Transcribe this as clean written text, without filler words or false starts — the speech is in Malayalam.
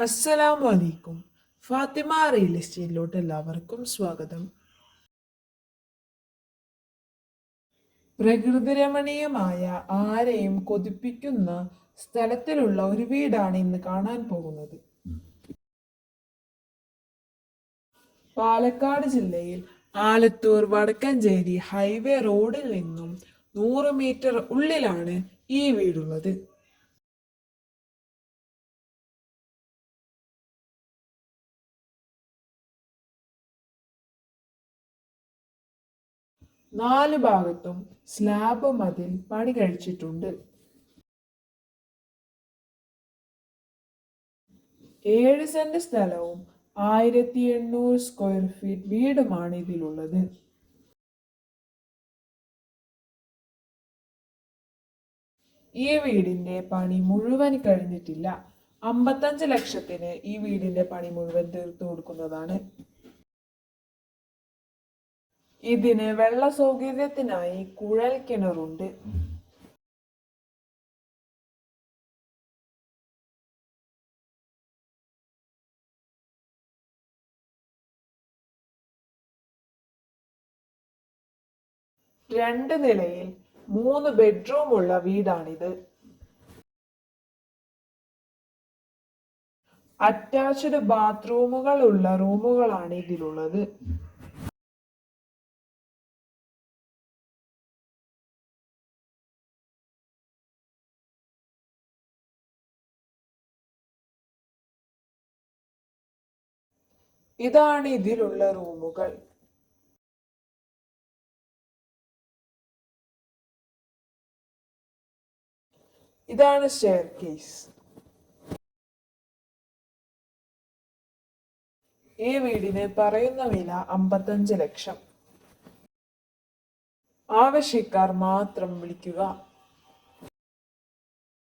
അസ്സലാമു അലൈക്കും. ഫാത്തിമ റിയൽ എസ്റ്റേറ്റിലോട്ട് എല്ലാവർക്കും സ്വാഗതം. പ്രകൃതിരമണീയമായ ആരെയും കൊതിപ്പിക്കുന്ന സ്ഥലത്തിലുള്ള ഒരു വീടാണ് ഇന്ന് കാണാൻ പോകുന്നത്. പാലക്കാട് ജില്ലയിൽ ആലത്തൂർ വടക്കഞ്ചേരി ഹൈവേ റോഡിൽ നിന്നും 100 മീറ്റർ ഉള്ളിലാണ് ഈ വീടുള്ളത്. നാല് ഭാഗത്തും സ്ലാബ് മതിൽ പണി കഴിച്ചിട്ടുണ്ട്. 7 സെന്റ് സ്ഥലവും 1800 സ്ക്വയർ ഫീറ്റ് വീടുമാണ് ഇതിലുള്ളത്. ഈ വീടിന്റെ പണി മുഴുവൻ കഴിഞ്ഞിട്ടില്ല. 55 ലക്ഷത്തിന് ഈ വീടിന്റെ പണി മുഴുവൻ തീർത്തു കൊടുക്കുന്നതാണ്. ഇതിന് വെള്ള സൗകര്യത്തിനായി കുഴൽ കിണറുണ്ട്. രണ്ട് നിലയിൽ 3 ബെഡ്റൂം ഉള്ള വീടാണിത്. അറ്റാച്ച്ഡ് ബാത്റൂമുകൾ ഉള്ള റൂമുകളാണ് ഇതിലുള്ളത്. ഇതാണ് ഇതിലുള്ള റൂമുകൾ. ഇതാണ് സ്റ്റെയർകേസ്. ഈ വീടിന് പറയുന്ന വില 55 ലക്ഷം. ആവശ്യക്കാർ മാത്രം വിളിക്കുക.